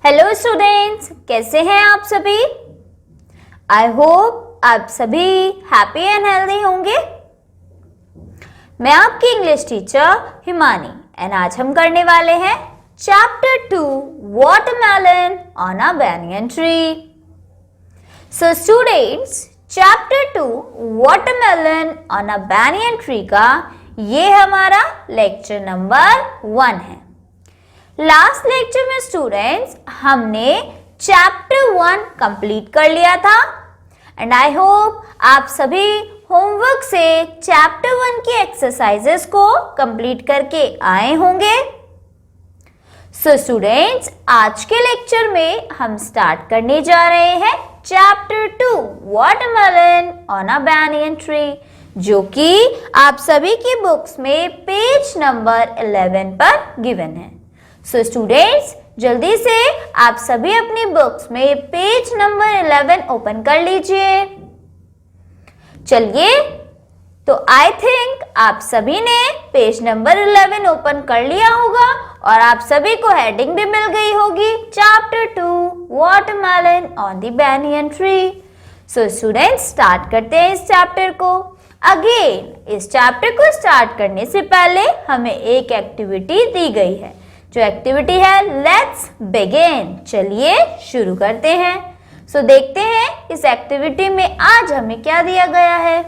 Hello students, कैसे हैं आप सभी। आई होप आप सभी हैप्पी एंड हेल्दी होंगे। मैं आपकी इंग्लिश टीचर हिमानी एंड आज हम करने वाले हैं chapter 2 watermelon on a banyan tree। So students, chapter 2 watermelon on a banyan tree का ये हमारा लेक्चर नंबर 1 है। लास्ट लेक्चर में स्टूडेंट्स हमने चैप्टर 1 कंप्लीट कर लिया था एंड आई होप आप सभी होमवर्क से चैप्टर 1 की एक्सरसाइजेस को कंप्लीट करके आए होंगे। सो स्टूडेंट्स, आज के लेक्चर में हम स्टार्ट करने जा रहे हैं chapter 2 watermelon on a banyan tree, जो कि आप सभी की बुक्स में पेज नंबर 11 पर गिवन है। सो स्टूडेंट्स, जल्दी से आप सभी अपनी बुक्स में पेज नंबर 11 ओपन कर लीजिए। चलिए, तो आई थिंक आप सभी ने पेज नंबर 11 ओपन कर लिया होगा और आप सभी को हेडिंग भी मिल गई होगी, chapter 2 watermelon on the banyan tree। So students, start करते हैं इस चैप्टर को। अगेन, इस चैप्टर को स्टार्ट करने से पहले हमें एक एक्टिविटी दी गई है, जो एक्टिविटी है लेट्स बिगिन। चलिए शुरू करते हैं। सो देखते हैं इस एक्टिविटी में आज हमें क्या दिया गया है।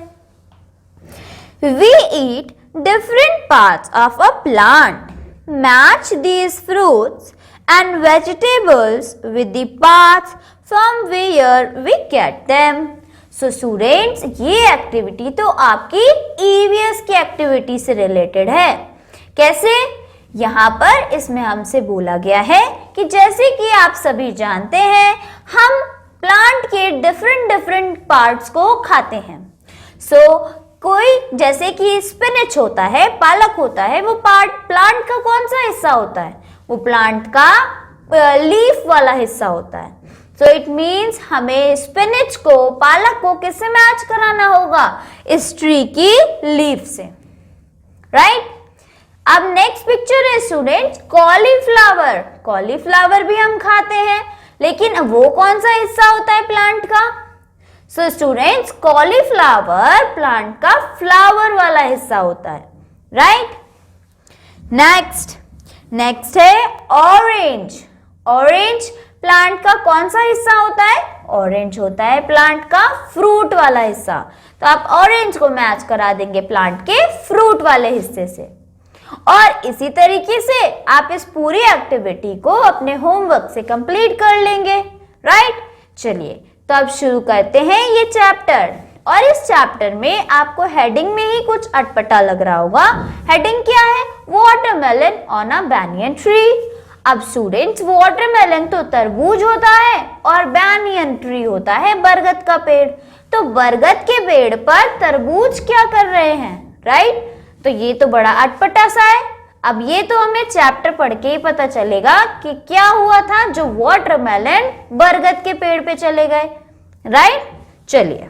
We eat different parts of a plant. Match these fruits and vegetables with the parts from where we get them. So students, ये एक्टिविटी तो आपकी EVS की एक्टिविटी से रिलेटेड है। कैसे? यहाँ पर इसमें हमसे बोला गया है कि जैसे कि आप सभी जानते हैं, हम प्लांट के डिफरेंट पार्ट्स को खाते हैं। कोई जैसे कि स्पिनच होता है, पालक होता है, वो पार्ट प्लांट का कौन सा हिस्सा होता है? वो प्लांट का लीफ वाला हिस्सा होता है। सो इट मीन्स हमें स्पिनच को, पालक को किससे मैच कराना होगा? इस ट्री की लीफ से, राइट? अब नेक्स्ट पिक्चर है स्टूडेंट्स कॉलीफ्लावर। कॉलीफ्लावर भी हम खाते हैं, लेकिन वो कौन सा हिस्सा होता है प्लांट का? सो स्टूडेंट्स, कॉलीफ्लावर प्लांट का फ्लावर वाला हिस्सा होता है, राइट? नेक्स्ट है ऑरेंज। ऑरेंज प्लांट का कौन सा हिस्सा होता है? ऑरेंज होता है प्लांट का फ्रूट वाला हिस्सा। तो आप ऑरेंज को मैच करा देंगे प्लांट के फ्रूट वाले हिस्से से। और इसी तरीके से आप इस पूरी एक्टिविटी को अपने होमवर्क से कंप्लीट कर लेंगे, राइट? चलिए, तो अब शुरू करते हैं ये चैप्टर। और इस चैप्टर में आपको हेडिंग में ही कुछ अटपटा लग रहा होगा। हेडिंग क्या है? Watermelon on a banyan tree। अब स्टूडेंट्स, वाटरमेलन तो तरबूज होता है और banyan tree होता है बरगद का पेड़। तो बरगद के पेड़ पर तरबूज क्या कर रहे हैं, राइट? तो ये तो बड़ा अटपटा सा है। अब ये तो हमें चैप्टर पढ़ के ही पता चलेगा कि क्या हुआ था जो वाटरमेलन बरगद के पेड़ पे चले गए, राइट? चलिए,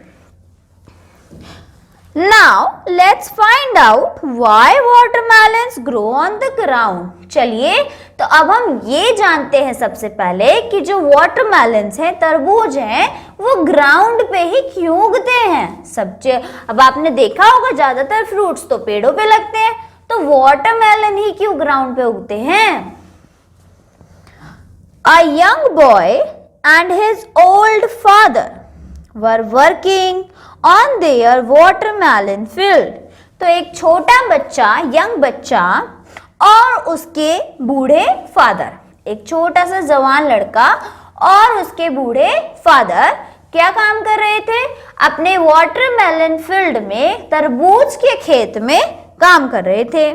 now let's find out why watermelons grow on the ground. चलिए, तो अब हम ये जानते हैं सबसे पहले कि जो वाटरमेलन्स हैं, तरबूज हैं, वो ग्राउंड पे ही क्यों उगते हैं। अब आपने देखा होगा ज्यादातर फ्रूट्स तो पेड़ों पे लगते हैं, तो वाटरमेलन ही क्यों ग्राउंड पे उगते हैं? A young boy and his old father were working on their watermelon field। तो एक छोटा बच्चा, यंग बच्चा और उसके बूढ़े फादर, एक छोटा सा जवान लड़का और उसके बूढ़े फादर क्या काम कर रहे थे? अपने वाटरमेलन फील्ड में, तरबूज के खेत में काम कर रहे थे।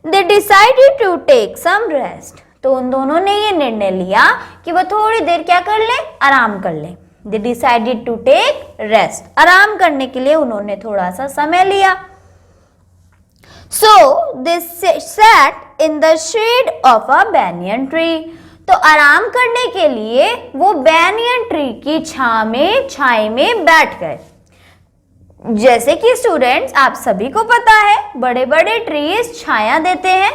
They decided to take some rest। तो उन दोनों ने ये निर्णय लिया कि वह थोड़ी देर क्या कर ले? आराम कर ले। They decided to take rest। आराम करने के लिए उन्होंने थोड़ा सा समय लिया। So they sat in the shade of a banyan tree। तो आराम करने के लिए वो banyan tree की छाई में बैठ गए। जैसे कि स्टूडेंट्स, आप सभी को पता है, बड़े बड़े ट्रीज छाया देते हैं।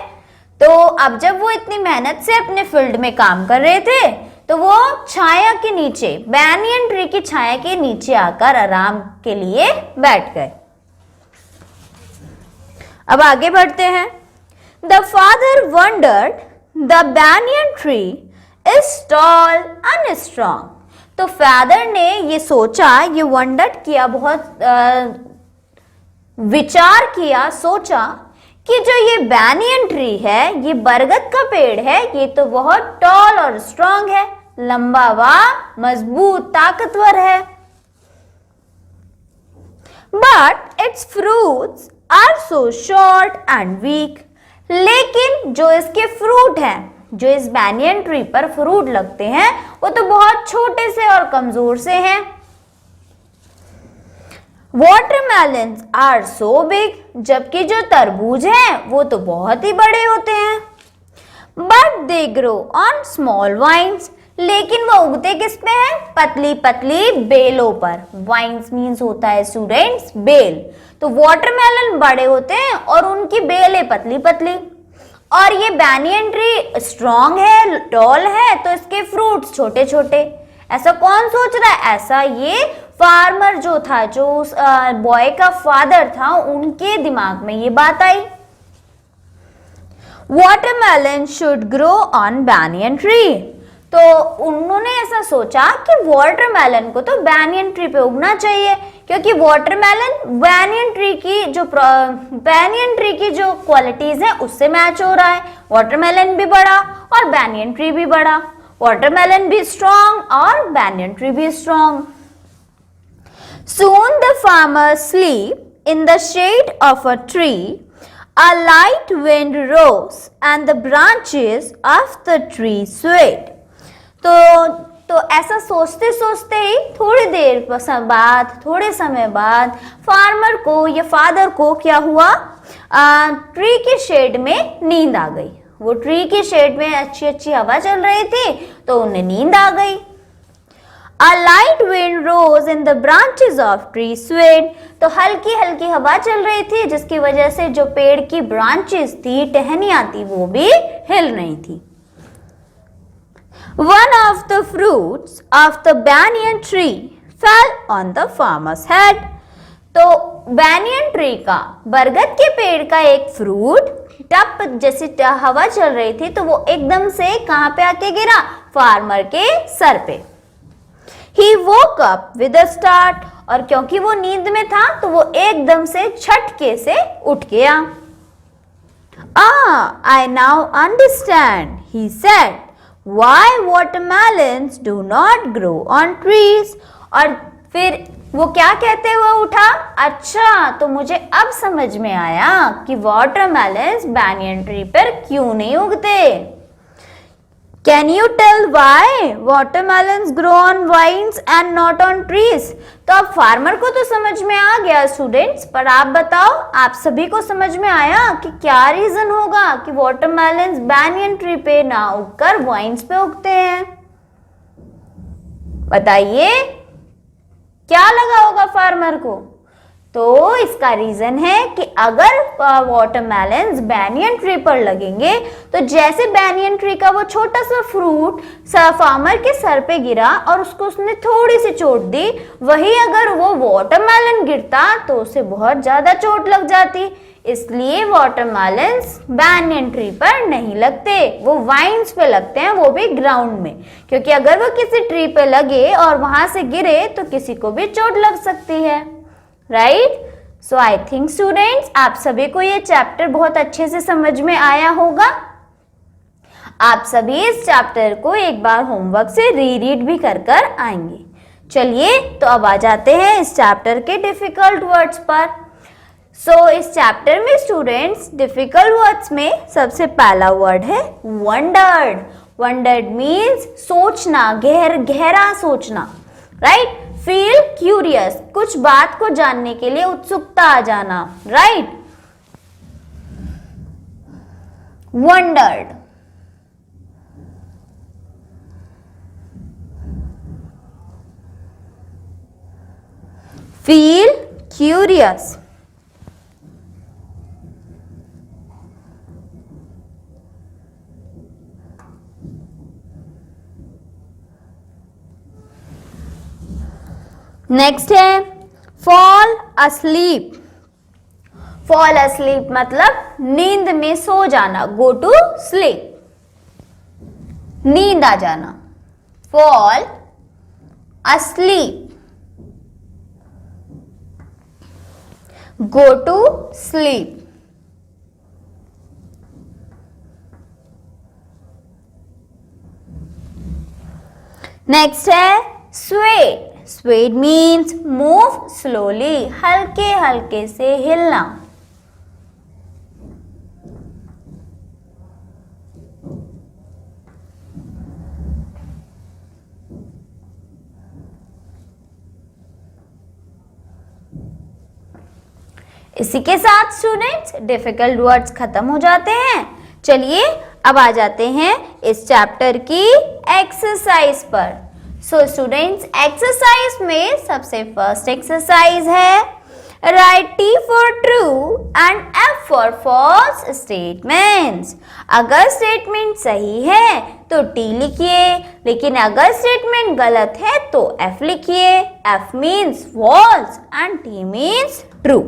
तो अब जब वो इतनी मेहनत से अपने फील्ड में काम कर रहे थे, तो वो छाया के नीचे, बैनियन ट्री की छाया के नीचे आकर आराम के लिए बैठ गए। अब आगे बढ़ते हैं। The father wondered the banyan tree is tall and strong। तो फादर ने ये सोचा, ये वंडर किया, बहुत विचार किया, सोचा कि जो ये बैनियन ट्री है, ये बरगद का पेड़ है, ये तो बहुत टॉल और स्ट्रांग है, लंबा व मजबूत ताकतवर है। But its fruits are so short and weak. लेकिन जो इसके फ्रूट हैं, जो इस बैनियन ट्री पर फ्रूट लगते हैं, वो तो बहुत छोटे से और कमजोर से हैं। Watermelons are so big. जबकि जो तरबूज हैं वो तो बहुत ही बड़े होते हैं। But they grow on small vines. लेकिन वो उगते किस पे हैं? पतली पतली बेलों पर। वाइन्स मीन्स होता है स्टूडेंट्स बेल। तो वाटरमेलन बड़े होते हैं और उनकी बेलें पतली पतली। और ये बैनियन ट्री स्ट्रॉन्ग है, टॉल है, तो इसके फ्रूट्स छोटे छोटे। ऐसा कौन सोच रहा है? ऐसा ये फार्मर जो था, जो उस बॉय का फादर था, उनके दिमाग में ये बात आई। Watermelon should grow on banyan tree. तो उन्होंने ऐसा सोचा कि वाटरमेलन को तो बैनियन ट्री पे उगना चाहिए, क्योंकि वाटरमेलन बैनियन ट्री की जो क्वालिटीज है उससे मैच हो रहा है। वाटरमेलन भी बड़ा और बैनियन ट्री भी बड़ा, वाटरमेलन भी स्ट्रॉन्ग और बैनियन ट्री भी strong. Soon the farmer slept in the shade of a tree. A light wind rose and the branches of the tree swayed. तो ऐसा सोचते सोचते ही थोड़े समय बाद फार्मर को या फादर को क्या हुआ? ट्री के शेड में नींद आ गई। वो ट्री की शेड में अच्छी अच्छी हवा चल रही थी, तो उन्हें नींद आ गई। A light wind rose and the branches of tree swayed। तो हल्की हल्की हवा चल रही थी, जिसकी वजह से जो पेड़ की ब्रांचेस थी, टहनियां थी, वो भी हिल रही थी। One of the fruits of the banyan tree fell on the farmer's head। तो banyan tree का, बरगद के पेड़ का एक फ्रूट टप जैसे हवा चल रही थी, तो वो एकदम से कहां पे आके गिरा? फार्मर के सर पे। He woke up with a start। और क्योंकि वो नींद में था, तो वो एकदम से झटके से उठ गया। I now understand, he said, why watermelons do not grow on trees। और फिर वो क्या कहते हुए उठा? अच्छा, तो मुझे अब समझ में आया कि वाटरमेलन्स बैनियन ट्री पर क्यों नहीं उगते। Can you tell why watermelons grow on vines and not on trees? तो अब फार्मर को तो समझ में आ गया स्टूडेंट्स, पर आप बताओ, आप सभी को समझ में आया कि क्या रीजन होगा कि वाटरमेलन्स बैनियन ट्री पे ना उगकर वाइन्स पे उगते हैं? बताइए, क्या लगा होगा फार्मर को? तो इसका रीजन है कि अगर वाटरमेलन्स बैनियन ट्री पर लगेंगे, तो जैसे बैनियन ट्री का वो छोटा सा फ्रूट फार्मर के सर पे गिरा और उसको उसने थोड़ी सी चोट दी, वही अगर वो वाटरमेलन गिरता तो उसे बहुत ज्यादा चोट लग जाती। इसलिए वाटरमेलन्स बैनियन ट्री पर नहीं लगते, वो वाइन्स पे लगते हैं, वो भी ग्राउंड में। क्योंकि अगर वो किसी ट्री पे लगे और वहां से गिरे तो किसी को भी चोट लग सकती है, right? So I think students, आप सभी को ये चैप्टर बहुत अच्छे से समझ में आया होगा। आप सभी इस चैप्टर को एक बार होमवर्क से रीरीड भी कर आएंगे। चलिए, तो अब आ जाते हैं इस चैप्टर के डिफिकल्ट वर्ड्स पर। इस चैप्टर में स्टूडेंट्स डिफिकल्ट वर्ड्स में सबसे पहला वर्ड है वंडर्ड। वंडर्ड मीन्स सोचना, गहरा सोचना, राइट? फील क्यूरियस, कुछ बात को जानने के लिए उत्सुकता आ जाना, right? Wondered. Feel curious. Next है फॉल अस्लीप। फॉल अस्लीप मतलब नींद में सो जाना, गो टू स्लीप, नींद आ जाना, fall asleep, go to sleep. Next है sweat. Sweat means move slowly, हल्के हल्के से हिलना। इसी के साथ स्टूडेंट्स डिफिकल्ट वर्ड्स खत्म हो जाते हैं। चलिए अब आ जाते हैं इस चैप्टर की एक्सरसाइज पर। सो स्टूडेंट्स एक्सरसाइज में सबसे फर्स्ट एक्सरसाइज है right T for true and F for false statements. अगर स्टेटमेंट सही है तो T लिखिए, लेकिन अगर स्टेटमेंट गलत है तो F लिखिए। F means false and T means true.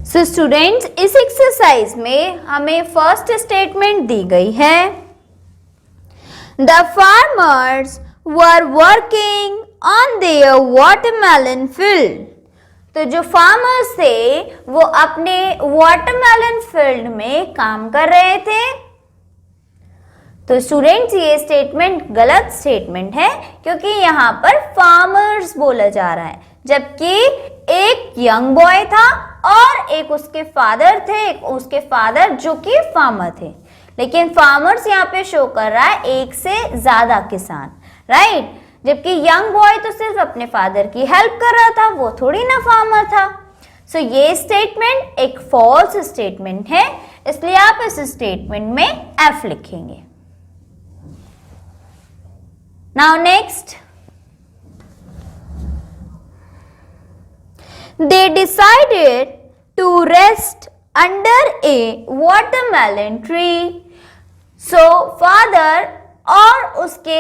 So students इस एक्सरसाइज में हमें फर्स्ट स्टेटमेंट दी गई है the farmers were working on their watermelon field. तो जो फार्मर्स थे वो अपने वाटरमेलन फील्ड में काम कर रहे थे। तो स्टूडेंट्स ये स्टेटमेंट गलत स्टेटमेंट है क्योंकि यहाँ पर फार्मर्स बोला जा रहा है, जबकि एक यंग बॉय था और एक उसके फादर थे, उसके फादर जो कि फार्मर थे। लेकिन फार्मर्स यहाँ पे शो कर रहा है एक से ज्यादा किसान, राइट, जबकि यंग बॉय तो सिर्फ अपने फादर की हेल्प कर रहा था, वो थोड़ी ना फार्मर था। सो ये स्टेटमेंट एक फॉल्स स्टेटमेंट है, इसलिए आप इस स्टेटमेंट में एफ लिखेंगे। Now next, they decided to rest under a watermelon tree. So father और उसके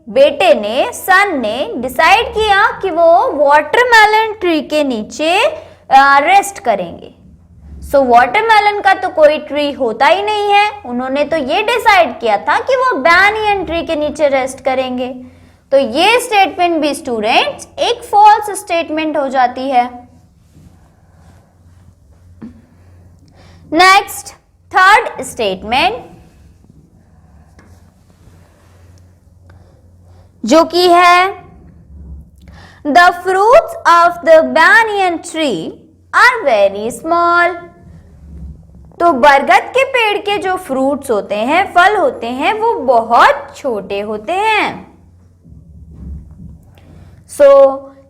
बेटे ने, सन ने डिसाइड किया कि वो वाटरमेलन ट्री के नीचे रेस्ट करेंगे। सो वाटरमेलन का तो कोई ट्री होता ही नहीं है, उन्होंने तो ये डिसाइड किया था कि वो बैनियन ट्री के नीचे रेस्ट करेंगे। तो ये स्टेटमेंट भी स्टूडेंट्स एक फॉल्स स्टेटमेंट हो जाती है। नेक्स्ट, थर्ड स्टेटमेंट जो कि है the fruits of the banyan tree are very small. तो बरगद के पेड़ के जो फ्रूट्स होते हैं, फल होते हैं, वो बहुत छोटे होते हैं। सो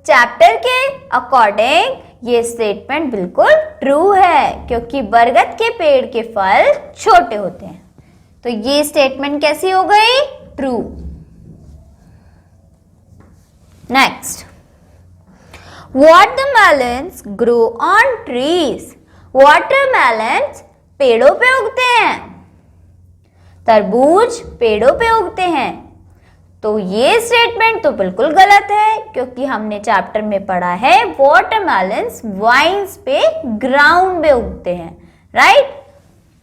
चैप्टर के अकॉर्डिंग ये स्टेटमेंट बिल्कुल ट्रू है क्योंकि बरगद के पेड़ के फल छोटे होते हैं। तो ये स्टेटमेंट कैसी हो गई? True. Next, watermelons grow on trees. Watermelons पेड़ों पे उगते हैं, तरबूज पेड़ों पे उगते हैं। तो ये स्टेटमेंट तो बिल्कुल गलत है क्योंकि हमने चैप्टर में पढ़ा है वाटरमेलन्स वाइन्स पे ग्राउंड पे उगते हैं, राइट।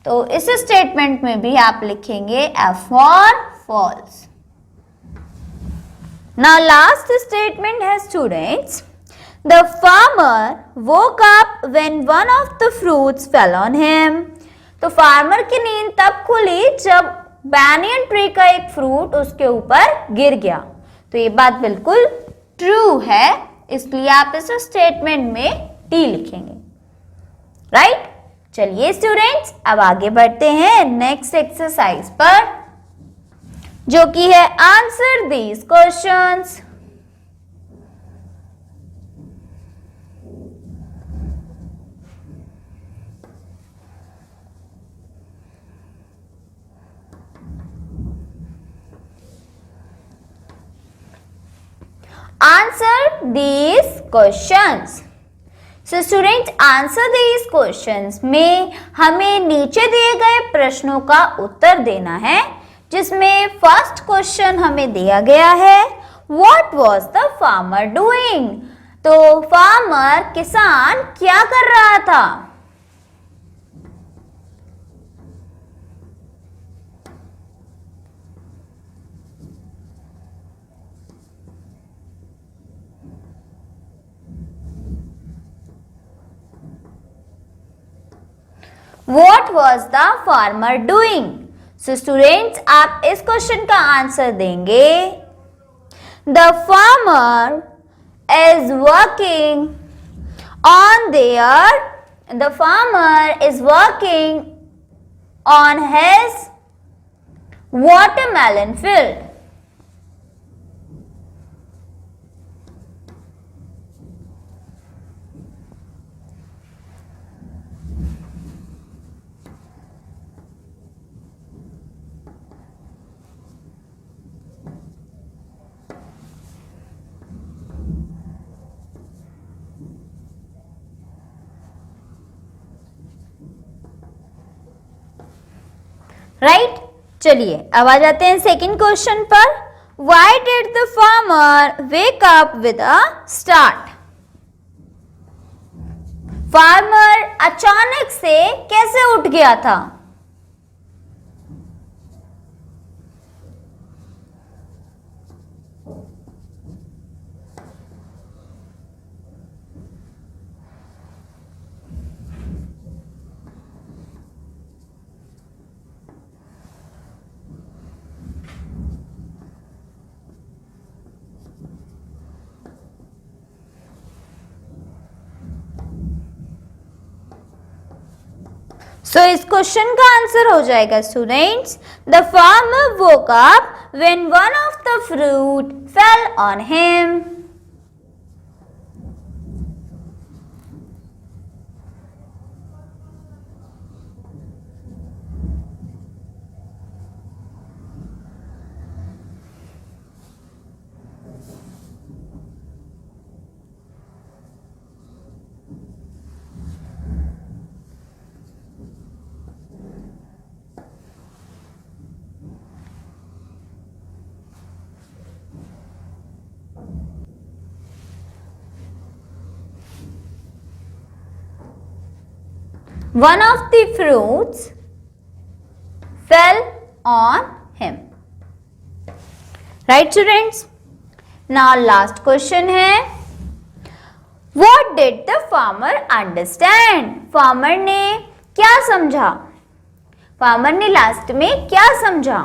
तो इस स्टेटमेंट में भी आप लिखेंगे F for false. Now last statement है students, the farmer woke up when one of the fruits fell on him. तो फार्मर की नींद तब खुली जब बैनियन ट्री का एक फ्रूट उसके ऊपर गिर गया। तो ये बात बिल्कुल ट्रू है, इसलिए आप इस स्टेटमेंट में टी लिखेंगे। राइट। चलिए स्टूडेंट्स, अब आगे बढ़ते हैं नेक्स्ट एक्सरसाइज पर, जो कि है answer these questions. Answer these questions. So students, answer these questions में हमें नीचे दिए गए प्रश्नों का उत्तर देना है, जिसमें फर्स्ट क्वेश्चन हमें दिया गया है What was the farmer doing? तो फार्मर किसान क्या कर रहा था? What was the farmer doing? So students, आप इस क्वेश्चन का आंसर देंगे The farmer is working on his watermelon field. Right. चलिए अब आ जाते हैं सेकंड क्वेश्चन पर। Why did the farmer wake up with a start? Farmer अचानक से कैसे उठ गया था? सो इस क्वेश्चन का आंसर हो जाएगा students, the farmer woke up when one of the fruit fail on him. One of the fruits fell on him. Right students? Now last question है, What did the farmer understand? Farmer ने क्या समझा? Farmer ने last में क्या समझा?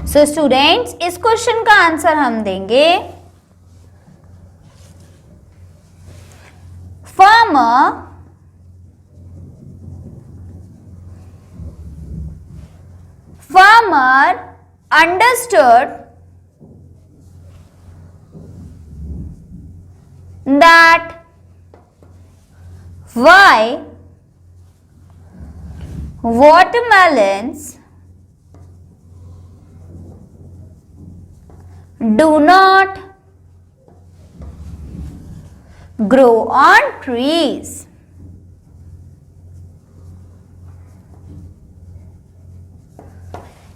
सो students, इस question का आंसर हम देंगे farmer understood that why watermelons do not grow on trees.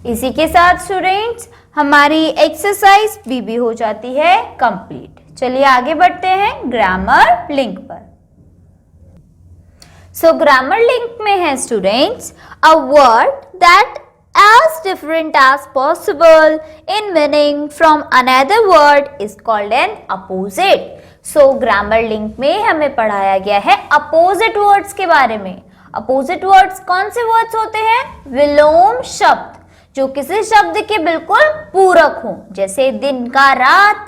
इसी के साथ स्टूडेंट्स हमारी एक्सरसाइज भी हो जाती है कंप्लीट। चलिए आगे बढ़ते हैं ग्रामर लिंक पर। सो ग्रामर लिंक में है students, a word that as different as possible in meaning from another word is called an opposite. So grammar link में हमें पढ़ाया गया है opposite words के बारे में. opposite words कौन से words होते हैं? विलोम शब्द जो किसी शब्द के बिल्कुल पूरक हो, जैसे दिन का रात,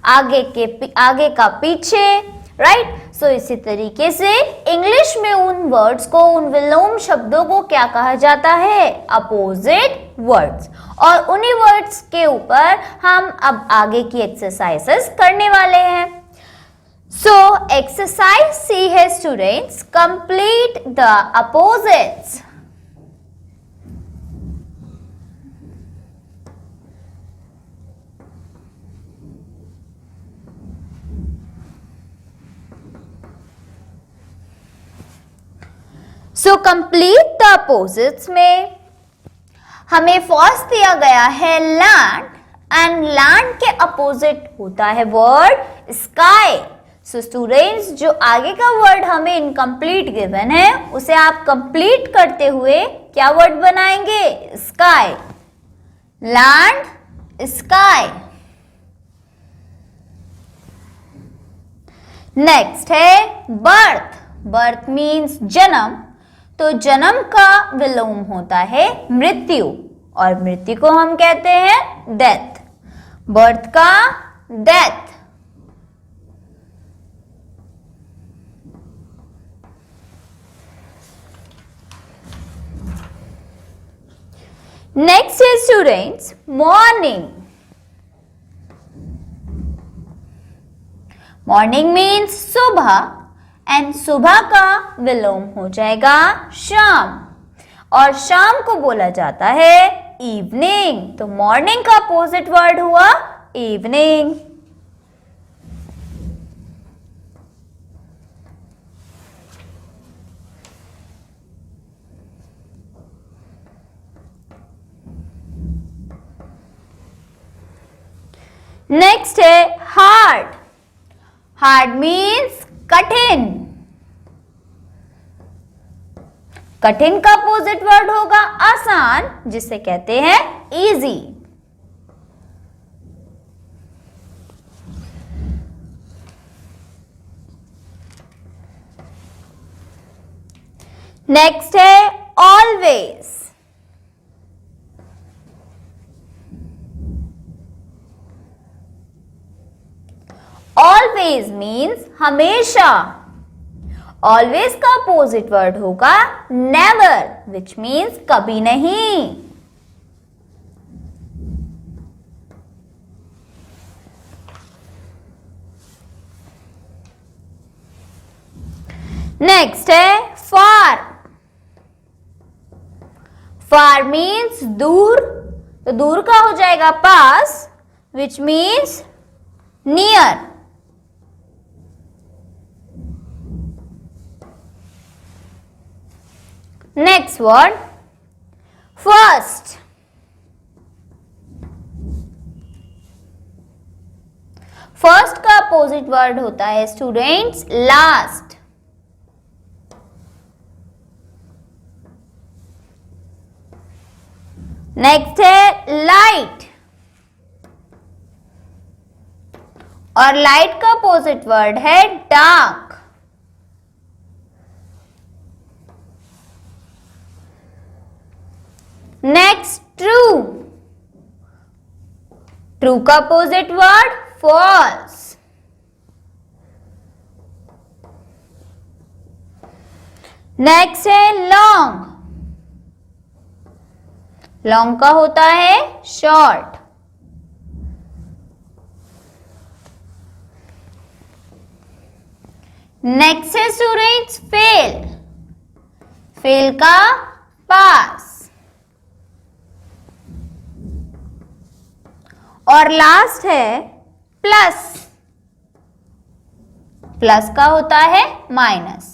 आगे का पीछे, राइट. सो इसी तरीके से इंग्लिश में उन वर्ड्स को, उन विलोम शब्दों को क्या कहा जाता है? Opposite words. और उन्हीं वर्ड्स के ऊपर हम अब आगे की एक्सरसाइजेस करने वाले हैं. सो एक्सरसाइज सी है students, complete the opposites. So complete the opposites में हमें फर्स्ट दिया गया है लैंड, एंड लैंड के अपोजिट होता है वर्ड स्काई. सो स्टूडेंट्स, जो आगे का वर्ड हमें इनकम्प्लीट गिवन है उसे आप कंप्लीट करते हुए क्या वर्ड बनाएंगे? स्काई. Land, sky. नेक्स्ट है बर्थ. बर्थ मीन्स जन्म. तो जन्म का विलोम होता है मृत्यु, और मृत्यु को हम कहते हैं डेथ. बर्थ का डेथ. नेक्स्ट है स्टूडेंट्स मॉर्निंग. मॉर्निंग मीन्स सुबह, एंड सुबह का विलोम हो जाएगा शाम, और शाम को बोला जाता है इवनिंग. तो मॉर्निंग का अपोजिट वर्ड हुआ इवनिंग. नेक्स्ट है हार्ड. हार्ड मीन्स कठिन. कठिन का अपोजिट वर्ड होगा आसान, जिसे कहते हैं इजी. नेक्स्ट है ऑलवेज. ऑलवेज मीन्स हमेशा. ऑलवेज का अपोजिट वर्ड होगा नेवर, विच मीन्स कभी नहीं. नेक्स्ट है फार. फार मीन्स दूर. तो दूर का हो जाएगा पास, which means near. Next word first. First का अपोजिट वर्ड होता है स्टूडेंट्स लास्ट. नेक्स्ट है लाइट, और लाइट का अपोजिट वर्ड है डार्क. Next true. ट्रू का अपोजिट वर्ड फॉल्स. नेक्स्ट है लॉन्ग. लॉन्ग का होता है शॉर्ट. नेक्स्ट है स्टूडेंट्स फेल. फेल का पास. और लास्ट है प्लस. प्लस का होता है माइनस.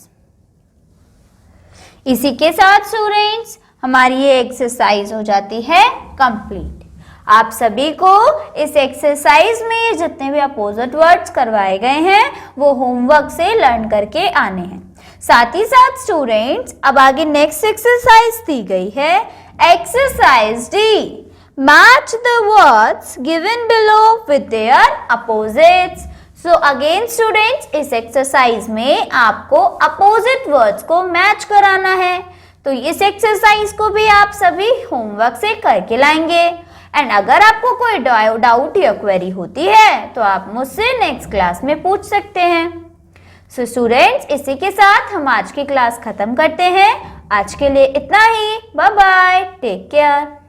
इसी के साथ स्टूडेंट्स हमारी ये एक्सरसाइज हो जाती है कंप्लीट. आप सभी को इस एक्सरसाइज में जितने भी अपोजिट वर्ड्स करवाए गए हैं वो होमवर्क से लर्न करके आने हैं. साथ ही साथ स्टूडेंट्स अब आगे नेक्स्ट एक्सरसाइज दी गई है Exercise D. Match the words given below with their opposites. So again students, इस एक्सरसाइज में आपको अपोजिट वर्ड्स को मैच कराना है। तो इस एक्सरसाइज को भी आप सभी होमवर्क से करके लाएंगे। एंड अगर आपको कोई डाउट या क्वेरी होती है तो आप मुझसे नेक्स्ट क्लास में पूछ सकते हैं। सो स्टूडेंट्स, इसी के साथ हम आज की क्लास खत्म करते हैं। आज के लिए इतना ही। Bye bye, take care.